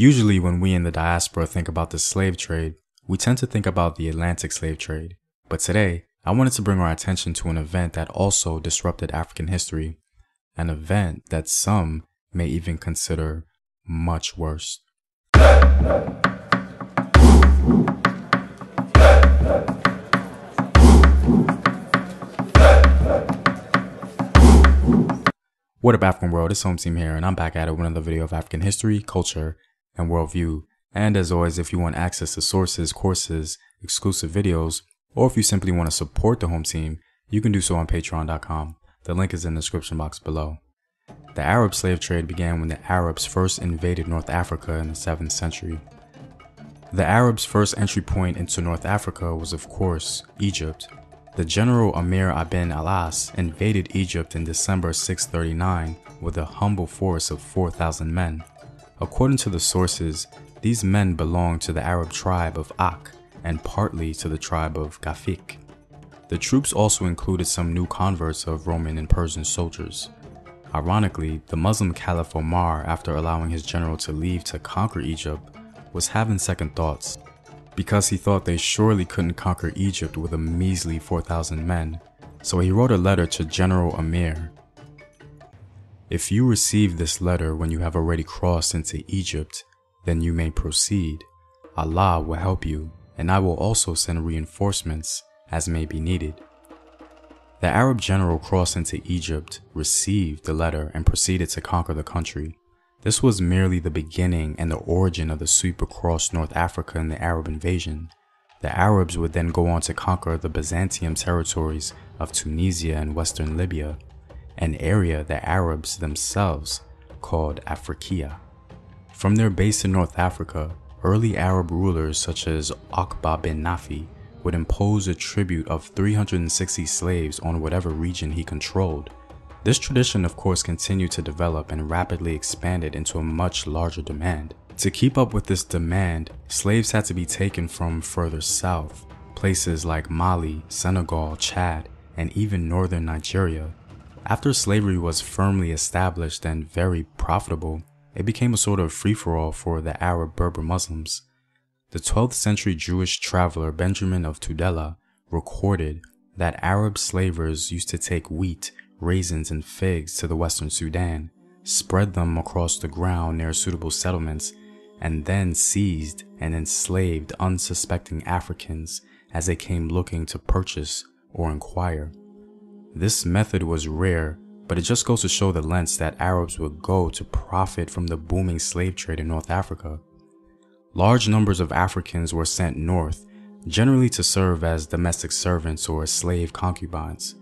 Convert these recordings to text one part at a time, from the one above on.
Usually when we in the diaspora think about the slave trade, we tend to think about the Atlantic slave trade. But today, I wanted to bring our attention to an event that also disrupted African history, an event that some may even consider much worse. What up, African world? It's Home Team here, and I'm back at it with another video of African history, culture, and worldview. And as always, if you want access to sources, courses, exclusive videos, or if you simply want to support the Home Team, you can do so on patreon.com. The link is in the description box below. The Arab slave trade began when the Arabs first invaded North Africa in the 7th century. The Arabs' first entry point into North Africa was, of course, Egypt. The general Amir ibn al-As invaded Egypt in December 639 with a humble force of 4,000 men. According to the sources, these men belonged to the Arab tribe of Ak and partly to the tribe of Gafik. The troops also included some new converts of Roman and Persian soldiers. Ironically, the Muslim Caliph Omar, after allowing his general to leave to conquer Egypt, was having second thoughts, because he thought they surely couldn't conquer Egypt with a measly 4,000 men, so he wrote a letter to General Amir. If you receive this letter when you have already crossed into Egypt, then you may proceed. Allah will help you, and I will also send reinforcements as may be needed. The Arab general crossed into Egypt, received the letter, and proceeded to conquer the country. This was merely the beginning and the origin of the sweep across North Africa in the Arab invasion. The Arabs would then go on to conquer the Byzantium territories of Tunisia and western Libya, an area the Arabs themselves called Afriqiya. From their base in North Africa, early Arab rulers such as Uqba bin Nafi would impose a tribute of 360 slaves on whatever region he controlled. This tradition, of course, continued to develop and rapidly expanded into a much larger demand. To keep up with this demand, slaves had to be taken from further south, places like Mali, Senegal, Chad, and even northern Nigeria. After slavery was firmly established and very profitable, it became a sort of free-for-all for the Arab Berber Muslims. The 12th century Jewish traveler Benjamin of Tudela recorded that Arab slavers used to take wheat, raisins, and figs to the western Sudan, spread them across the ground near suitable settlements, and then seized and enslaved unsuspecting Africans as they came looking to purchase or inquire. This method was rare, but it just goes to show the lengths that Arabs would go to profit from the booming slave trade in North Africa. Large numbers of Africans were sent north, generally to serve as domestic servants or slave concubines.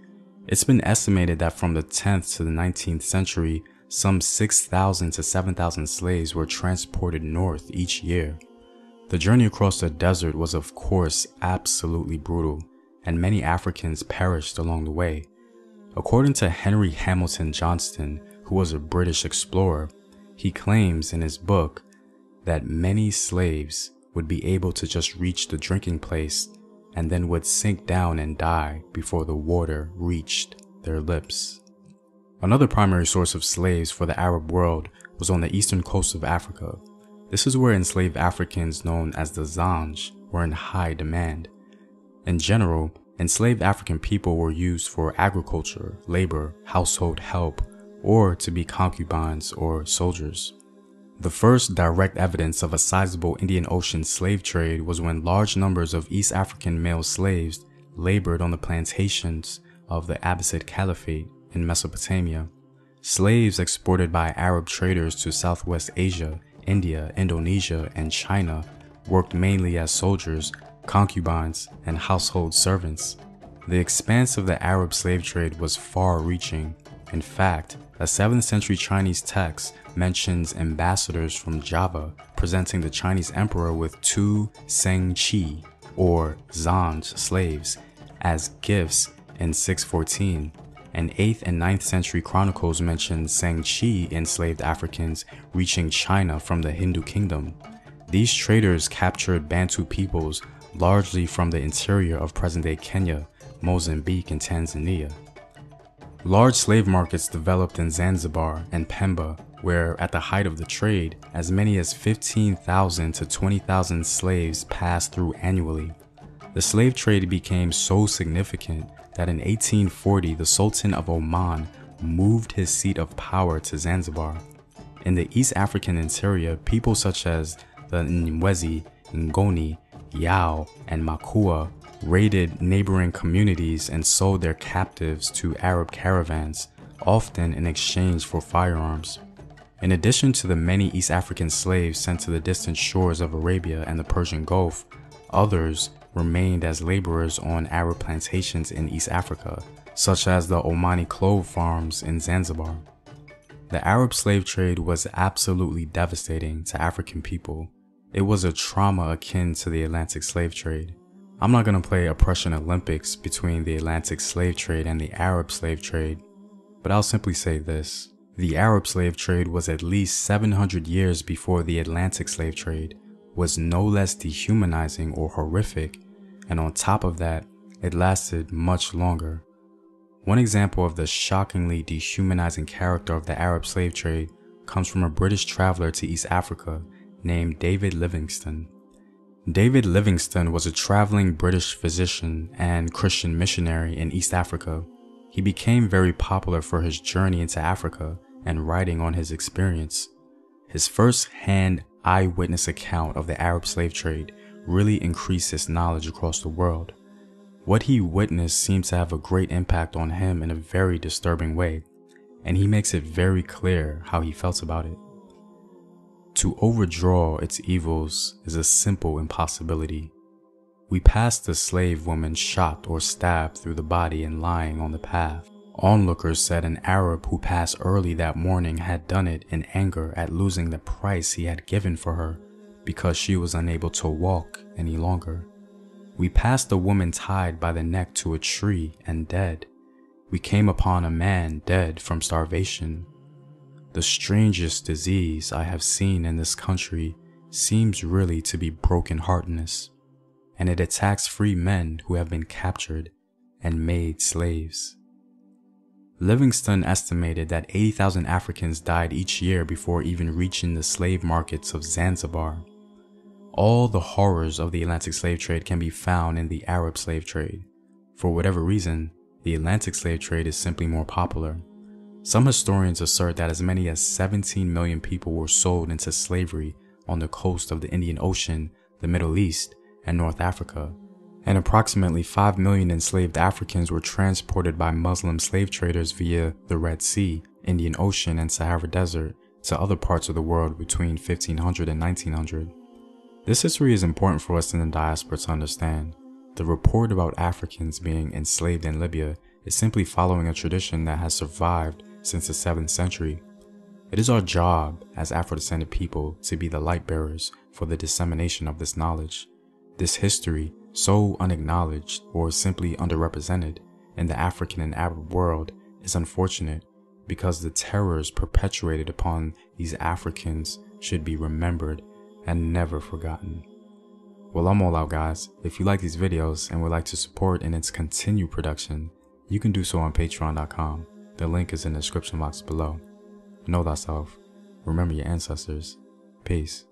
It's been estimated that from the 10th to the 19th century, some 6,000 to 7,000 slaves were transported north each year. The journey across the desert was, of course, absolutely brutal, and many Africans perished along the way. According to Henry Hamilton Johnston, who was a British explorer, he claims in his book that many slaves would be able to just reach the drinking place and then would sink down and die before the water reached their lips. Another primary source of slaves for the Arab world was on the eastern coast of Africa. This is where enslaved Africans known as the Zanj were in high demand. In general, enslaved African people were used for agriculture, labor, household help, or to be concubines or soldiers. The first direct evidence of a sizable Indian Ocean slave trade was when large numbers of East African male slaves labored on the plantations of the Abbasid Caliphate in Mesopotamia. Slaves exported by Arab traders to Southwest Asia, India, Indonesia, and China worked mainly as soldiers, concubines, and household servants. The expanse of the Arab slave trade was far-reaching. In fact, a 7th century Chinese text mentions ambassadors from Java presenting the Chinese emperor with 2 Seng Chi, or Zanj slaves, as gifts in 614. And 8th and 9th century chronicles mention Seng Chi enslaved Africans reaching China from the Hindu kingdom. These traders captured Bantu peoples largely from the interior of present-day Kenya, Mozambique, and Tanzania. Large slave markets developed in Zanzibar and Pemba, where at the height of the trade, as many as 15,000 to 20,000 slaves passed through annually. The slave trade became so significant that in 1840 the Sultan of Oman moved his seat of power to Zanzibar. In the East African interior, people such as the Mwezi, Ngoni, Yao, and Makua raided neighboring communities and sold their captives to Arab caravans, often in exchange for firearms. In addition to the many East African slaves sent to the distant shores of Arabia and the Persian Gulf, others remained as laborers on Arab plantations in East Africa, such as the Omani clove farms in Zanzibar. The Arab slave trade was absolutely devastating to African people. It was a trauma akin to the Atlantic slave trade. I'm not going to play Oppression Olympics between the Atlantic slave trade and the Arab slave trade, but I'll simply say this. The Arab slave trade was at least 700 years before the Atlantic slave trade, was no less dehumanizing or horrific, and on top of that, it lasted much longer. One example of the shockingly dehumanizing character of the Arab slave trade comes from a British traveler to East Africa named David Livingstone. David Livingstone was a traveling British physician and Christian missionary in East Africa. He became very popular for his journey into Africa and writing on his experience. His first-hand eyewitness account of the Arab slave trade really increased his knowledge across the world. What he witnessed seems to have a great impact on him in a very disturbing way, and he makes it very clear how he felt about it. To overdraw its evils is a simple impossibility. We passed a slave woman shot or stabbed through the body and lying on the path. Onlookers said an Arab who passed early that morning had done it in anger at losing the price he had given for her because she was unable to walk any longer. We passed a woman tied by the neck to a tree and dead. We came upon a man dead from starvation. The strangest disease I have seen in this country seems really to be broken-heartedness, and it attacks free men who have been captured and made slaves. Livingstone estimated that 80,000 Africans died each year before even reaching the slave markets of Zanzibar. All the horrors of the Atlantic slave trade can be found in the Arab slave trade. For whatever reason, the Atlantic slave trade is simply more popular. Some historians assert that as many as 17 million people were sold into slavery on the coast of the Indian Ocean, the Middle East, and North Africa, and approximately 5 million enslaved Africans were transported by Muslim slave traders via the Red Sea, Indian Ocean, and Sahara Desert to other parts of the world between 1500 and 1900. This history is important for us in the diaspora to understand. The report about Africans being enslaved in Libya is simply following a tradition that has survived since the 7th century. It is our job as Afro-descended people to be the light bearers for the dissemination of this knowledge. This history, so unacknowledged or simply underrepresented in the African and Arab world, is unfortunate because the terrors perpetuated upon these Africans should be remembered and never forgotten. Well, I'm all out, guys. If you like these videos and would like to support in its continued production, you can do so on patreon.com. The link is in the description box below. Know thyself. Remember your ancestors. Peace.